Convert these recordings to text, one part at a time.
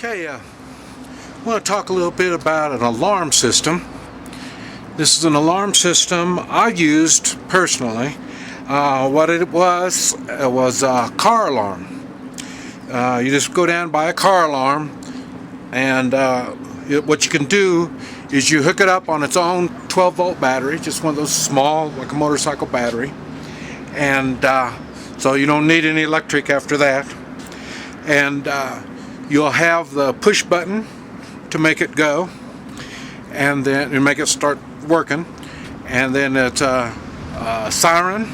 Okay, I want to talk a little bit about an alarm system. This is an alarm system I used personally. What it was a car alarm. You just go down and buy a car alarm, and what you can do is you hook it up on its own 12-volt battery, just one of those small, like a motorcycle battery, and so you don't need any electric after that. And you'll have the push button to make it go, and then you make it start working, and then it's a siren.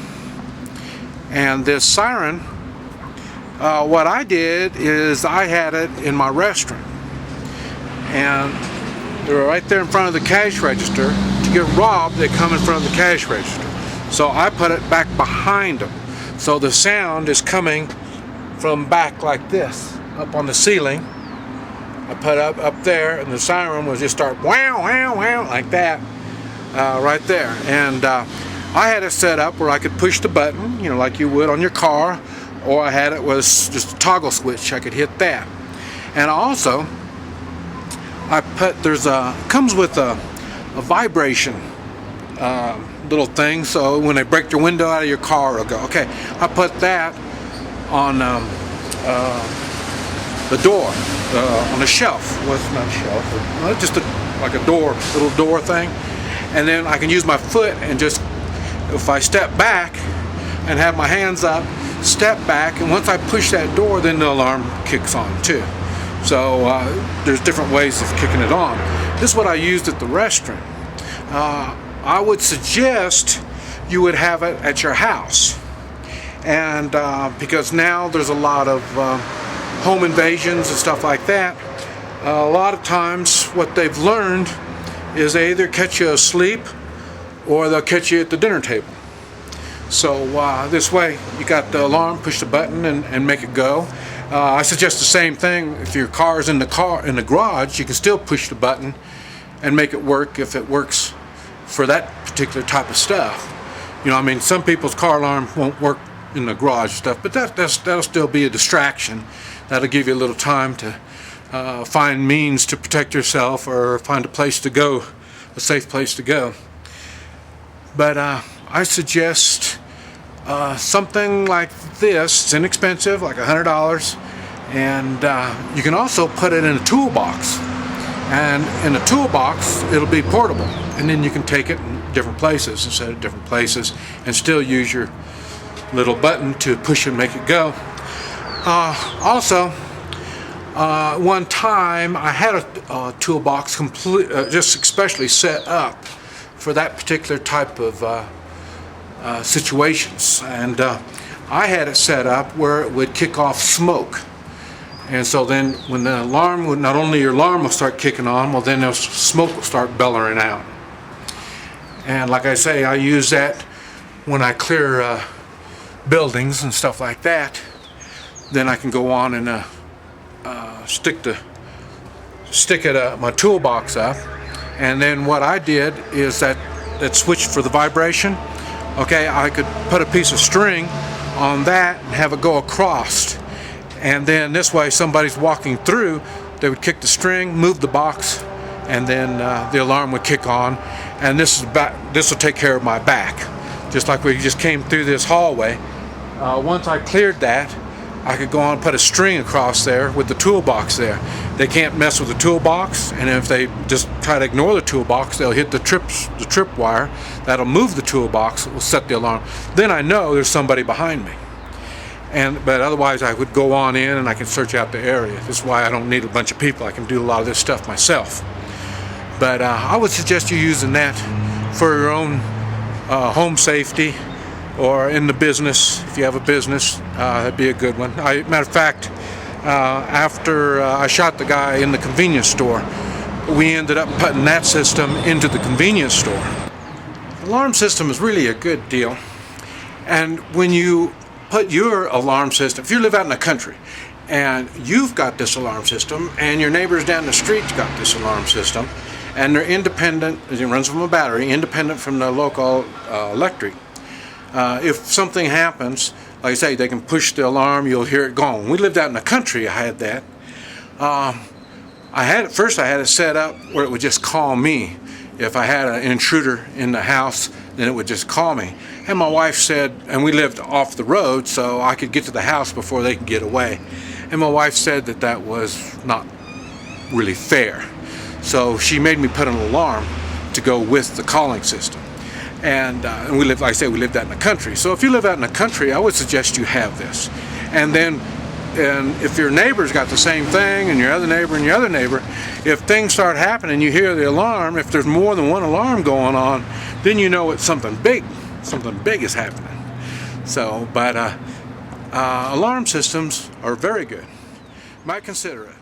And this siren, what I did is I had it in my restaurant, and they were right there in front of the cash register. To get robbed, they come in front of the cash register, so I put it back behind them, so the sound is coming from back like this, up on the ceiling. I put up there, and the siren will just start wow, wow, wow, like that, right there. And I had it set up where I could push the button, like you would on your car, or I had it was just a toggle switch. I could hit that. And also, comes with a vibration little thing, so when they break your window out of your car, it'll go. Okay, I put that on the door, on a shelf. Well, it's not a shelf, just like a door, little door thing. And then I can use my foot and just, if I step back and have my hands up, step back, and once I push that door, then the alarm kicks on too. So there's different ways of kicking it on. This is what I used at the restaurant. I would suggest you would have it at your house, and because now there's a lot of home invasions and stuff like that. A lot of times what they've learned is they either catch you asleep or they'll catch you at the dinner table. So this way you got the alarm, push the button and make it go. I suggest the same thing. If your car's in the garage, you can still push the button and make it work if it works for that particular type of stuff. Some people's car alarm won't work in the garage stuff, but that'll still be a distraction. That'll give you a little time to find means to protect yourself or find a place to go, a safe place to go. But I suggest something like this. It's inexpensive, like $100, and you can also put it in a toolbox. And in a toolbox, it'll be portable, and then you can take it in different places instead of different places, and still use your little button to push and make it go. Also, one time I had a toolbox just especially set up for that particular type of situations, and I had it set up where it would kick off smoke. And so then when the alarm would, not only your alarm will start kicking on, well then the smoke will start bellowing out. And like I say, I use that when I clear buildings and stuff like that. Then I can go on and stick my toolbox up. And then what I did is that switched for the vibration. Okay, I could put a piece of string on that and have it go across. And then this way, somebody's walking through, they would kick the string, move the box, and then the alarm would kick on. And this will take care of my back. Just like we just came through this hallway. Once I cleared that, I could go on and put a string across there with the toolbox there. They can't mess with the toolbox, and if they just try to ignore the toolbox, they'll hit the trip wire. That'll move the toolbox, it will set the alarm. Then I know there's somebody behind me. But otherwise I would go on in and I can search out the area. This is why I don't need a bunch of people. I can do a lot of this stuff myself. But I would suggest you using that for your own home safety, or in the business. If you have a business, that'd be a good one. Matter of fact, after I shot the guy in the convenience store, we ended up putting that system into the convenience store. The alarm system is really a good deal. And when you put your alarm system, if you live out in the country and you've got this alarm system and your neighbors down the street's got this alarm system, and they're independent, it runs from a battery, independent from the local electric. If something happens, like I say, they can push the alarm, you'll hear it going. When we lived out in the country, I had that. At first I had it set up where it would just call me. If I had an intruder in the house, then it would just call me. And my wife said, and we lived off the road, so I could get to the house before they could get away. And my wife said that that was not really fair. So she made me put an alarm to go with the calling system. And we lived, like I said, we lived out in the country. So if you live out in the country, I would suggest you have this. And if your neighbor's got the same thing, and your other neighbor and your other neighbor, if things start happening, you hear the alarm, if there's more than one alarm going on, then you know it's something big is happening. So, but alarm systems are very good. Might consider it.